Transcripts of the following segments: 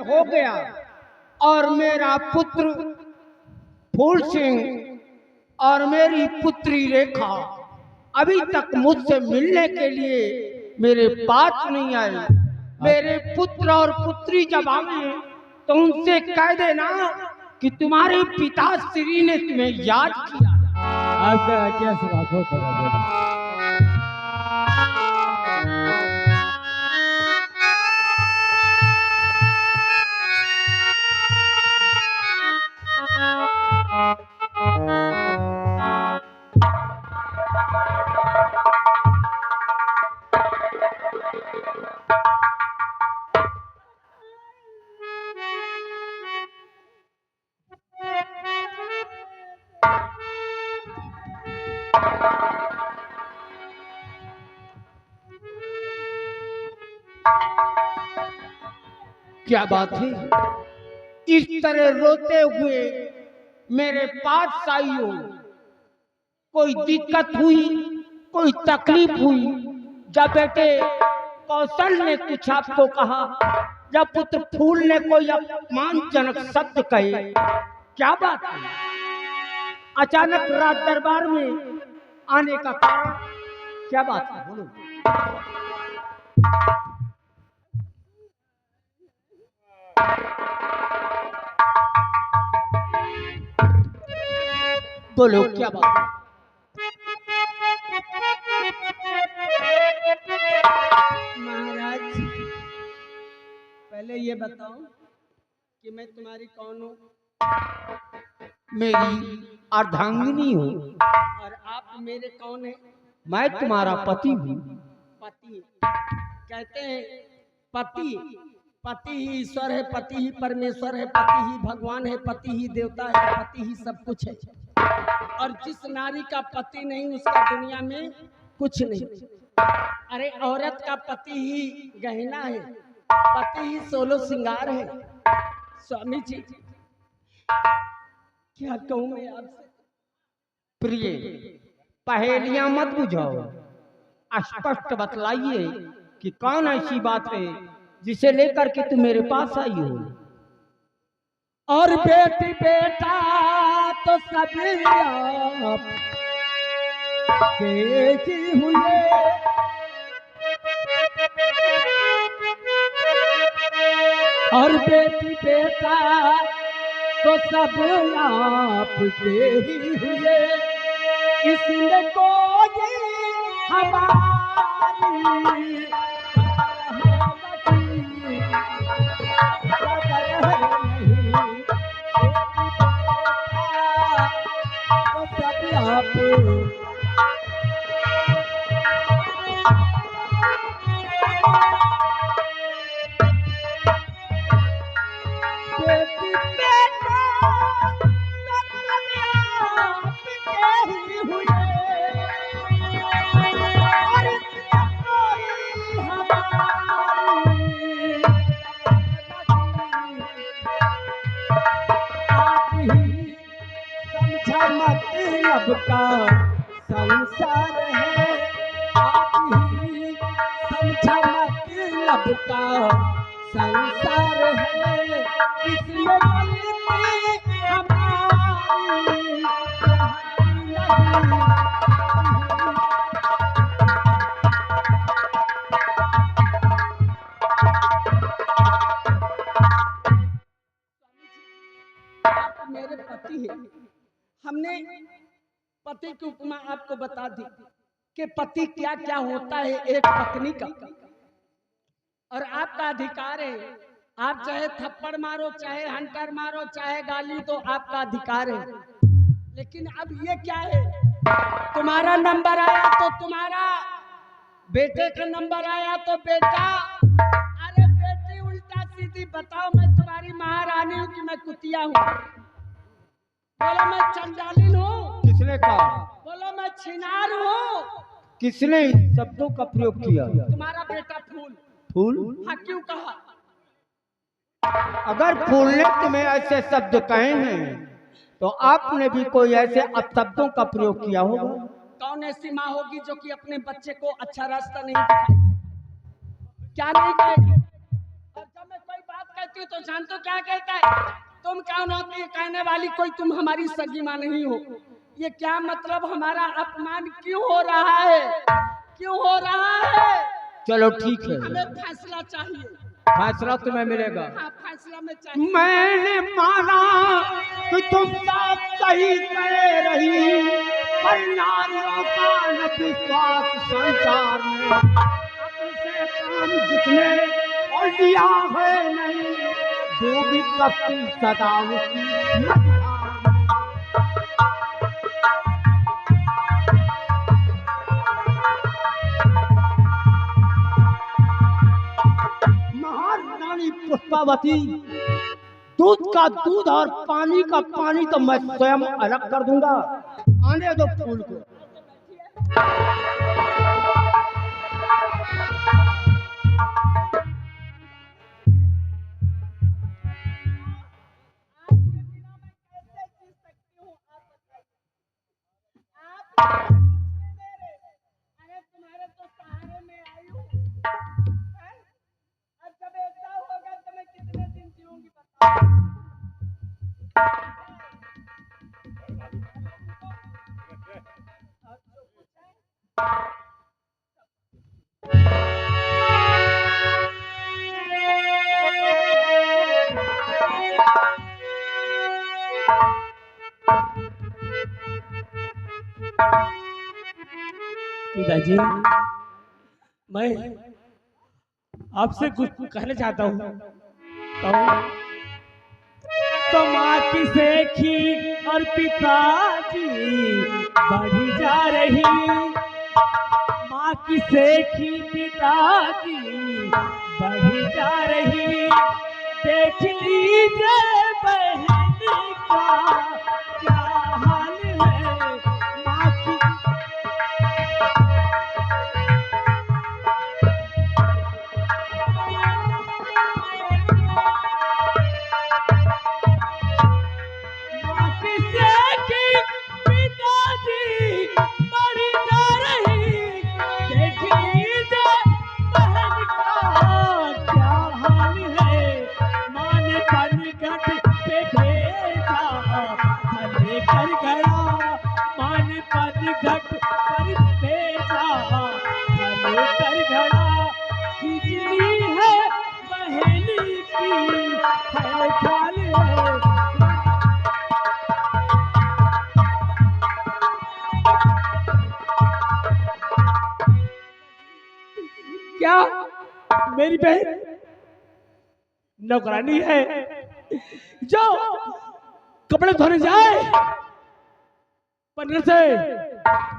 हो गया और मेरा पुत्र फूल सिंह और मेरी पुत्री रेखा अभी तक मुझसे मिलने के लिए मेरे पास नहीं आए। मेरे पुत्र और पुत्री जब आवे तो उनसे कह देना कि तुम्हारे पिताश्री ने तुम्हें याद किया। आपका आज्ञा से राखो करा। क्या बात है, इस तरह रोते हुए मेरे पास आई हो? कोई दिक्कत हुई, कोई तकलीफ हुई? जब बेटे कौशल ने कुछ आपको कहा, जब पुत्र फूल ने कोई अपमानजनक शब्द कहे, क्या बात है? अचानक राज दरबार में आने का कारण क्या बात है? बोलो। बोलो क्या बात है? महाराज, पहले ये बताओ कि मैं तुम्हारी कौन हूँ? मेरी अर्धांगिनी हो। और आप मेरे कौन हैं? मैं तुम्हारा पति हूँ। पति कहते हैं, पति पति ही ईश्वर है, पति ही परमेश्वर है, पति ही भगवान है, पति ही देवता है, पति ही सब कुछ है। और जिस नारी का पति नहीं उसका दुनिया में कुछ नहीं। अरे औरत का पति ही गहना है, पति ही सोलो श्रृंगार है। स्वामी जी क्या कहूँ मैं आपसे? प्रिय, पहेलियां मत बुझाओ, स्पष्ट बतलाइए कि कौन ऐसी बात है जिसे लेकर के तुम मेरे पास आई हो। और बेटी बेटा तो सब आप के ही हुए, और बेटी बेटा तो सब आप के ही हुए। इसमें कोई हमारी मतलब का संसार है, आप ही समझा मतलब का संसार है। इसमें गलती हमारी आप मेरे पति हैं। हमने पति की उपमा आपको बता दी कि पति क्या क्या होता है एक पत्नी का, और आपका अधिकार है। आप चाहे थप्पड़ मारो, चाहे हंटर मारो, चाहे गाली दो, आपका अधिकार है। लेकिन अब ये क्या है, तुम्हारा नंबर आया तो तुम्हारा, बेटे का नंबर आया तो बेटा। अरे बेटी उल्टा सीधी बताओ, मैं तुम्हारी महारानी हूँ कि मैं कुतिया हूँ? बोलो मैं चंडालिन हूँ? किसने कहा? बोलो मैं छिनार हूँ? किसने इन शब्दों का प्रयोग किया? तुम्हारा बेटा फूल। फूल? हाँ, क्यों कहा? अगर फूल ने तुम्हें ऐसे शब्द कहे हैं तो आपने भी कोई ऐसे अपशब्दों का प्रयोग किया होगा। कौन ऐसी माँ होगी जो कि अपने बच्चे को अच्छा रास्ता नहीं दिखाएगी? क्या नहीं कहेगी? और जब मैं कोई बात कहती सकती हो तो जान तो क्या कहता है? तुम कौन होती है कहने वाली? कोई तुम हमारी सगी माँ नहीं हो। ये क्या मतलब? हमारा अपमान क्यों हो रहा है? क्यों हो रहा है? चलो ठीक है, हमें फैसला चाहिए। फैसला तुम्हें मिलेगा। हाँ, फैसला में चाहिए। मैंने माना कि तुम बात सही कह रही, पर नारियों का न विश्वास संसार में, अपने से काम जिसने और दिया है नहीं, जो भी कपटी सदा उसकी मझधार में। महारानी पुष्पावती, दूध का दूध और पानी का पानी तो मैं स्वयं अलग कर दूंगा। आने दो फूल को। अरे तुम्हारे तो सहारे में आई हूँ। अब जब ऐसा होगा तो मैं कितने दिन जीऊंगी बताओ? पिताजी, मैं आपसे कुछ कहना चाहता हूँ। कहूँ तो माँ की सेखी और पिताजी बढ़ी जा रही, माँ की सेखी पिताजी बढ़ी जा रही। देख लीजिए बहन का क्या हाल है, माँ की क्या मेरी बहन नौकरानी है जो कपड़े धोने जाए, पन्ने से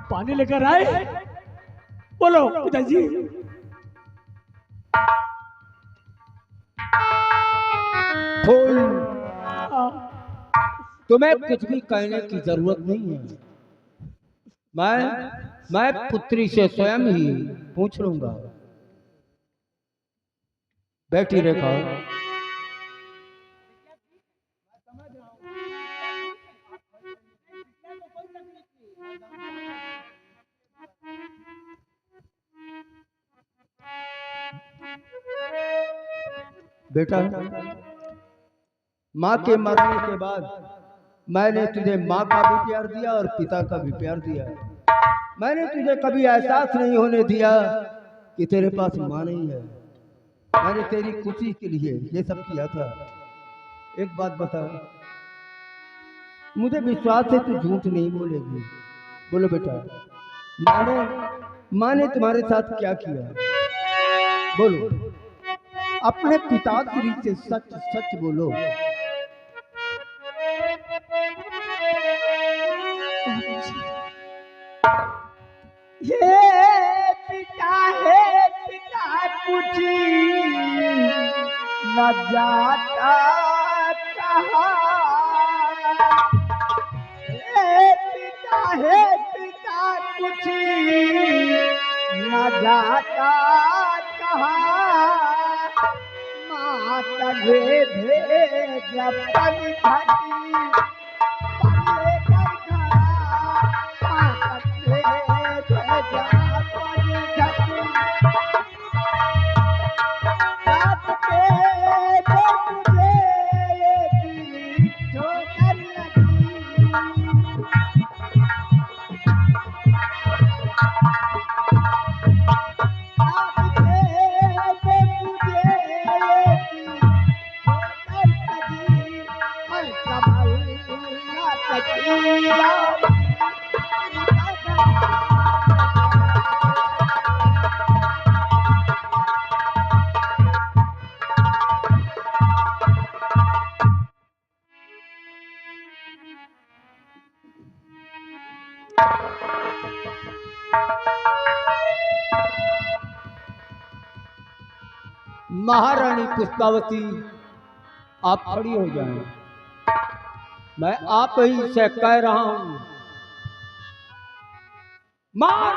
पानी लेकर आए? बोलो पिताजी। फूल, तुम्हें कुछ भी कहने की जरूरत नहीं है। मैं पुत्री से स्वयं ही पूछ लूंगा। बैठी रेखा। बेटा, माँ के मरने के बाद मैंने तुझे माँ का भी प्यार दिया और पिता का भी प्यार दिया। मैंने तुझे कभी एहसास नहीं होने दिया कि तेरे पास माँ नहीं है। मैंने तेरी खुशी के लिए ये सब किया था। एक बात बता, मुझे विश्वास है तू झूठ नहीं बोलेगी। बोलो बेटा, माँ ने तुम्हारे साथ क्या किया? बोलो, अपने पिताश्री से सच सच बोलो। ये पिता है, पिता कुछ न जाता कहा। ये पिता है, पिता कुछ न जाता कहा। माँ तले भेज पल घटी रात के महारानी पुष्पावती, आप खड़ी हो जाएं। मैं आप ही से कह रहा हूं, मार।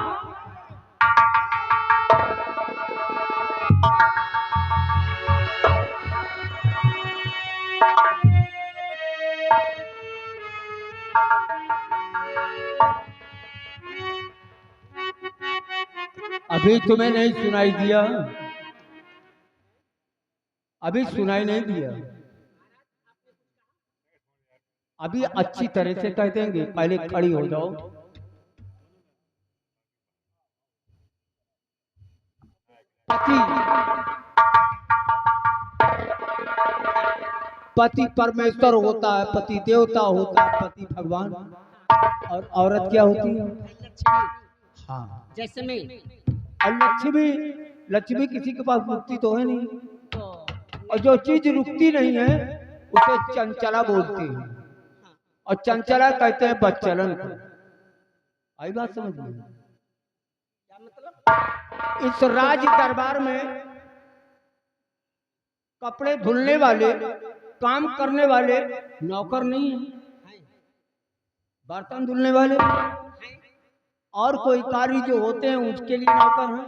अभी तुम्हें नहीं सुनाई दिया? अभी सुनाई नहीं दिया? अभी अच्छी तरह से कह देंगे, पहले खड़ी हो जाओ। पति पति परमेश्वर होता है, पति देवता होता है, पति भगवान। और औरत क्या होती है? लक्ष्मी। हाँ, जैसे मैं और लक्ष्मी, लक्ष्मी किसी के पास रुकती तो है नहीं, और जो चीज रुकती नहीं है उसे चंचला बोलते हैं, और चंचला कहते हैं बच्चलन को। आई बात समझ में? क्या मतलब? इस राज दरबार में कपड़े धुलने वाले, काम करने वाले नौकर नहीं है, बर्तन धुलने वाले और कोई कार्य जो होते हैं उसके लिए नौकर हैं।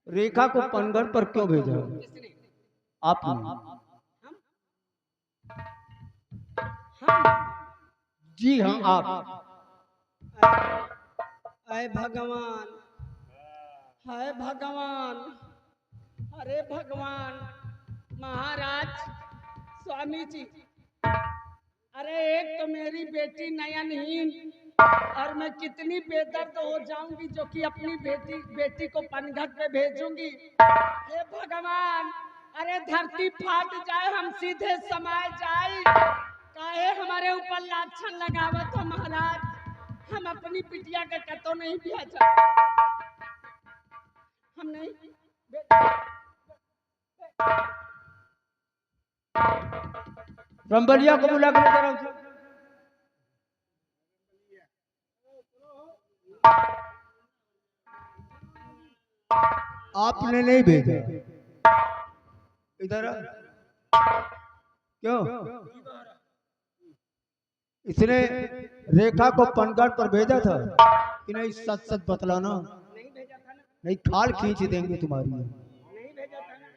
रेखा को पनघट पर क्यों भेजा? आपने? जी हाँ, आप। अरे भगवान, हाय भगवान, अरे भगवान, महाराज, स्वामी जी, अरे एक तो मेरी बेटी नयनहीन, और मैं कितनी बेदर्द हो जाऊंगी जो कि अपनी बेटी को पनघट पे भेजूंगी। हे भगवान, अरे धरती फाट जाए, हम सीधे समाये जाए, काहे हमारे ऊपर लाछन लगावत हो महाराज। हम अपनी बिटिया के कतो नहीं भेजा, हम नहीं। रंबलिया को बुला कर लेकर आओ। आपने नहीं भेजा, इधर क्यों? इसने रेखा को पनघट पर भेजा था कि नहीं? सच सच बतलाना। नहीं भेजा था ना? नहीं, खाल खींच देंगे तुम्हारी। नहीं भेजा था ना?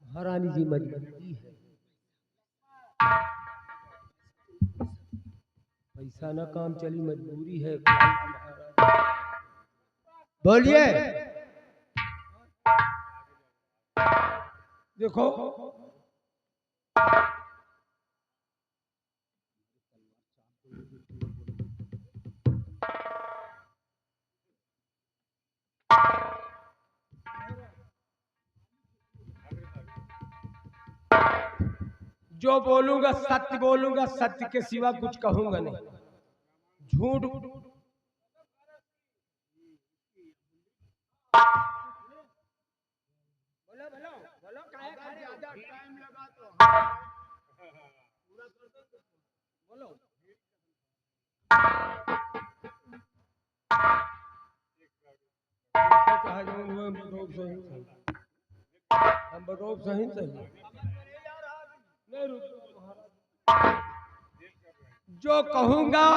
महारानी जी मजबूरी है, पैसा ना काम चली, मजबूरी है। बोलिए। देखो, जो बोलूंगा सत्य बोलूंगा, सत्य के सिवा कुछ कहूंगा नहीं। झूठ बोलो बोलो बोलो, काहे खड़े हो? टाइम लगा तो बोलो। हम बतौब सही जो कहूंगा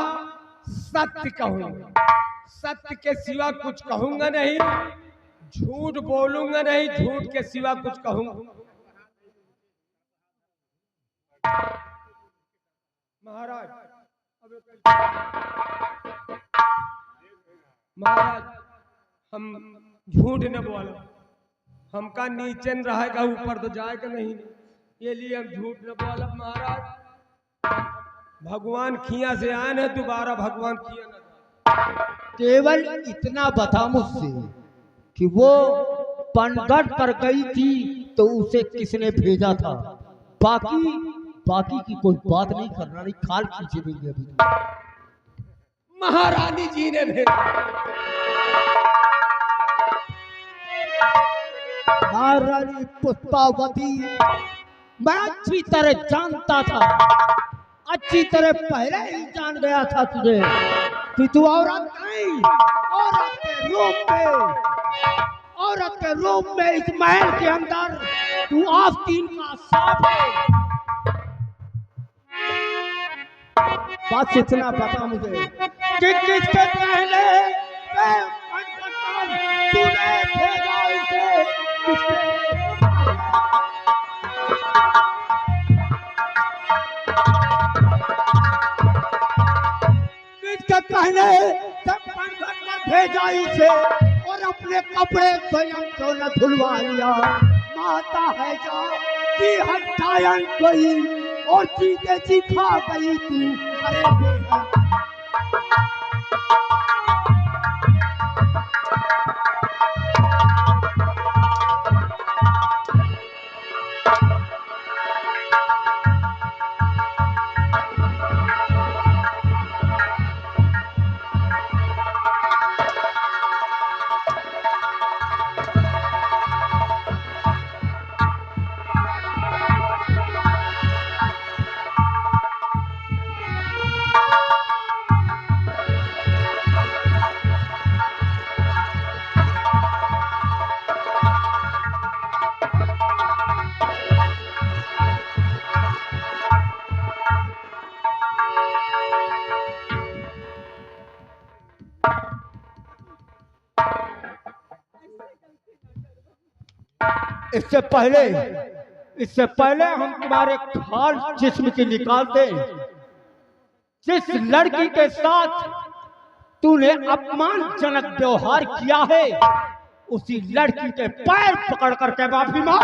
सत्य कहूंगा, सत्य के सिवा कुछ कहूंगा नहीं। झूठ बोलूंगा नहीं, झूठ के सिवा कुछ कहूंगा। महाराज, महाराज, हम झूठ न बोलो, हमका नीचे न रहेगा, ऊपर तो जाएगा नहीं, ये लिए हम झूठ न बोलब। महाराज, भगवान खिया से आए न, दोबारा भगवान खिया न। केवल इतना बता मुझसे कि वो पनघट पर गई थी तो उसे किसने भेजा था? बाकी बाकी की कोई बात नहीं करना, नहीं खाल खींचे देंगे अभी। महारानी जी ने भेजा। महारानी पुष्पावती, मैं अच्छी तरह जानता था, अच्छी तरह पहले ही जान गया था तुझे कि तू औरत नहीं, औरत के रूप में इस महल के अंदर तू आस्तीन का सांप है। बस इतना पता मुझे कि किसके कहने पे तूने भेजा इसे, किसके कहने से पंखट पर भेजा इसे और अपने कपड़े स्वयं क्यों न धुलवा लिया। माता है जा कि हटायन गई और चीते सिखा गई तू। अरे बेटा, इससे पहले हम तुम्हारे खाल जिस्म की निकाल दे। जिस लड़की के साथ तूने अपमानजनक व्यवहार किया है, उसी लड़की के पैर पकड़ करके माफी मांग।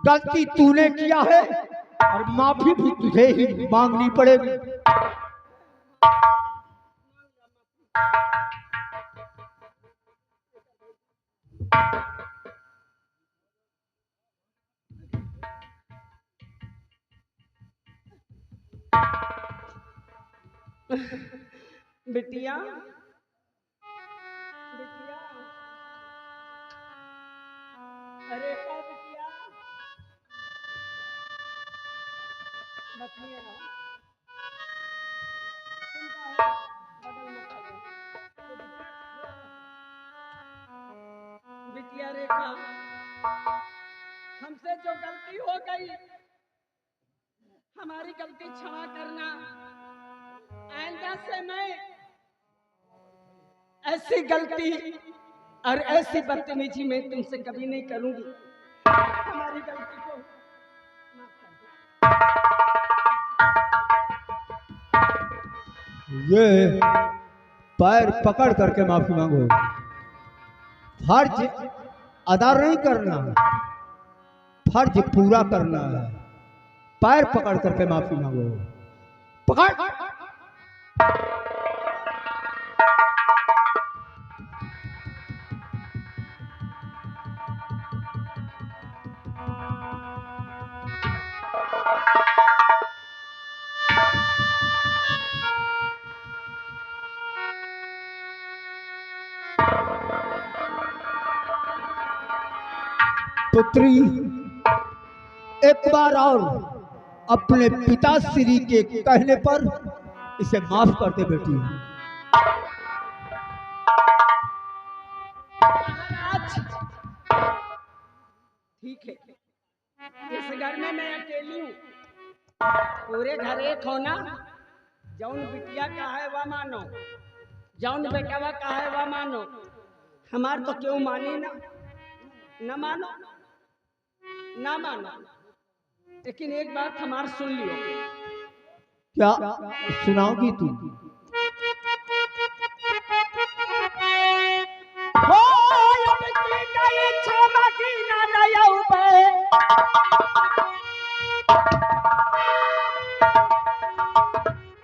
गलती तूने किया है और माफी भी तुझे ही मांगनी पड़ेगी। बिटिया, अरे क्या बिटिया, बतिया ना, बगल में खड़े। बिटिया रेखा, हमसे जो गलती हो गई, हमारी गलती क्षमा करना। आइंदा से मैं ऐसी गलती और ऐसी बदतमीजी मैं तुमसे कभी नहीं करूंगी। हमारी गलती को माफ कर दो। ये पैर पकड़ करके माफी मांगो। फर्ज अदा नहीं करना, फर्ज पूरा करना है। पैर पकड़ करके माफी मांगो। पकड़। पुत्री, एक बार और अपने पिताश्री के कहने पर इसे माफ कर दे बेटी। ठीक है, इस घर में मैं अकेली हूँ, पूरे घर एक होना। जौन बिटिया का है वह मानो, जौन बेटवा का है वह मानो। हमार तो क्यों मानी ना, न मानो ना मानो, लेकिन एक बात हमार सुन लियो। क्या सुनाओगी तू?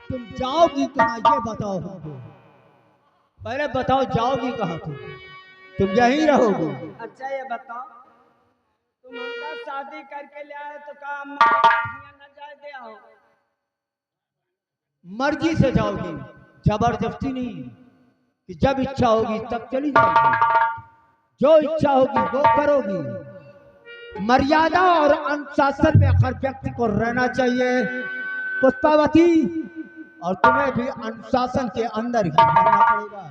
तुम जाओगी कहाँ ये बताओ हमको। पहले बताओ जाओगी कहाँ तुम यहीं रहोगी? अच्छा ये बताओ, तुम हमका शादी करके ले आए तो का अम्मा न जाए दे आओ? मर्जी से जाओगी, जबरदस्ती नहीं कि जब इच्छा होगी तब चली जाओगी। जो इच्छा होगी वो करोगी। मर्यादा और अनुशासन में हर व्यक्ति को रहना चाहिए पुष्पावती, और तुम्हें भी अनुशासन के अंदर ही रहना पड़ेगा।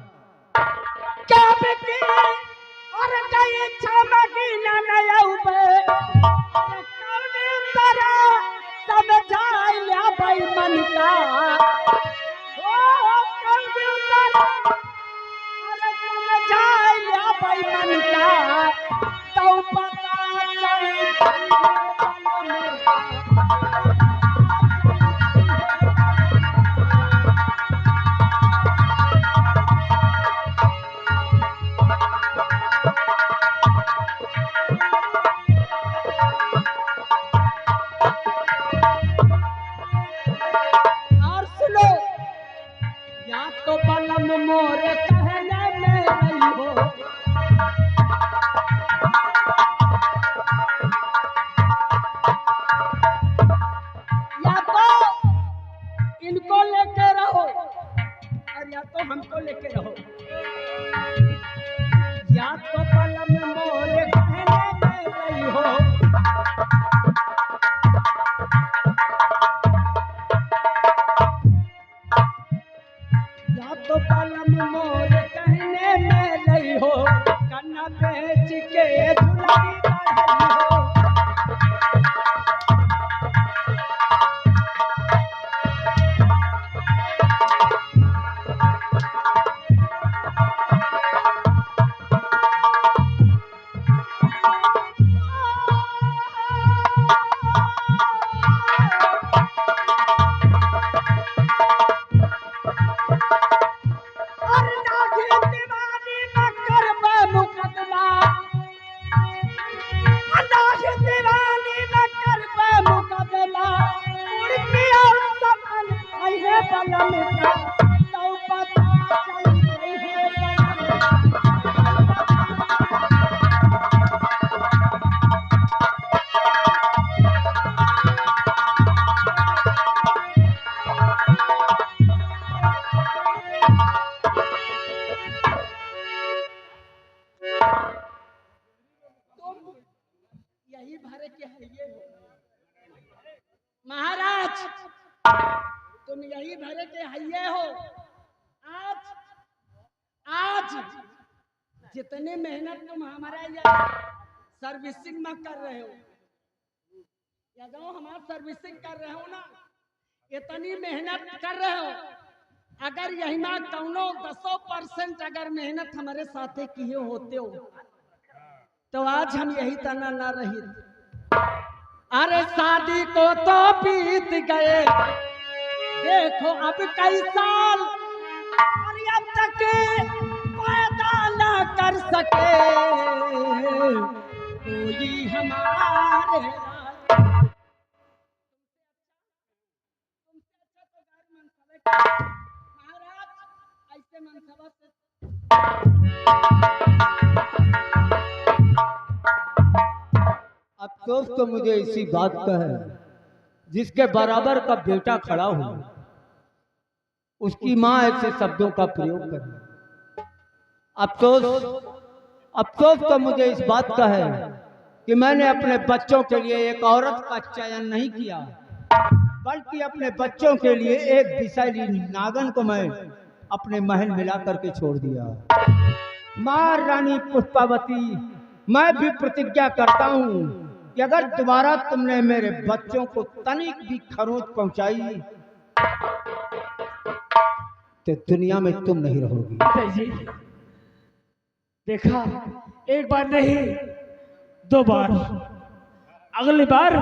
क्या बेटी और कई छमकी न नया उबे कौने तरह समझाई लिया भाई मन का। ओ कौने तरह और समझाई लिया भाई मन का, तो पता और सुनो, या तो बलम मोर कहने में नहीं हो, या तो इनको लेके रहो और या तो हमको लेके रहो। या तो बलम मोर कहने में नहीं हो, या तो बलम मोर कहने में नहीं हो, कन्ना बेच के दुलाई बढ़ई हो। और नागी दीवानी में करबे मुकदमा, नागी दीवानी में करबे मुकदमा, उड़की और सपन है बलम का, तो पता चल है बलम तुम यही भरे के हइये हो महाराज, तुम यही भरे के हइये हो। आज आज जितने मेहनत तुम हमारा यहाँ सर्विसिंग में कर रहे हो, या जो हमारा सर्विसिंग कर रहे हो ना, इतनी मेहनत कर रहे हो, अगर यही ना कौनो 10% अगर मेहनत हमारे साथे किए होते हो तो आज हम यही तना ना रही। अरे शादी को तो बीत गए, देखो अब कई साल, और अब तक पैदा ना कर सके कोई हमारे। महाराज ऐसे मनसबा से अफसोस तो मुझे इसी बात का है, जिसके बराबर का बेटा खड़ा हो उसकी माँ ऐसे शब्दों का प्रयोग करे। अफसोस तो मुझे इस बात का है कि मैंने अपने बच्चों के लिए एक औरत का चयन नहीं किया, बल्कि अपने बच्चों के लिए एक विषैली नागन को मैं अपने महल मिला करके छोड़ दिया। मां रानी पुष्पावती, मैं भी प्रतिज्ञा करता हूँ कि अगर दोबारा तुमने मेरे बच्चों को तनिक भी खरोंच पहुंचाई तो दुनिया में तुम नहीं रहोगी। जी देखा, एक बार नहीं 2 बार, अगली बार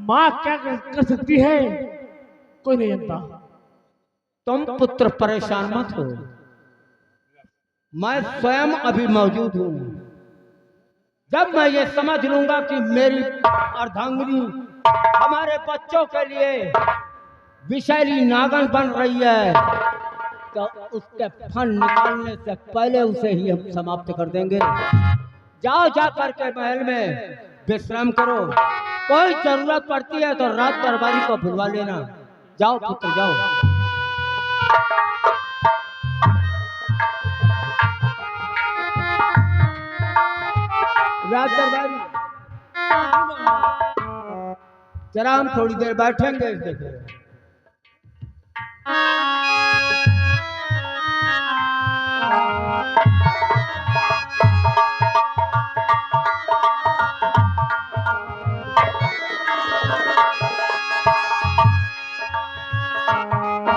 माँ क्या कर सकती है कोई नहीं जानता। तुम पुत्र परेशान मत हो, मैं स्वयं अभी मौजूद हूँ। जब मैं ये समझ लूंगा कि मेरी अर्धांगिनी हमारे बच्चों के लिए विषैली नागन बन रही है, तो उसके फन निकालने से पहले उसे ही हम समाप्त कर देंगे। जाओ जा करके महल में विश्राम करो। कोई जरूरत पड़ती है तो रात दरबारी को बुलवा लेना। जाओ पुत्र जाओ। रात दरबारी जरा हम थोड़ी देर बैठेंगे इस जगह।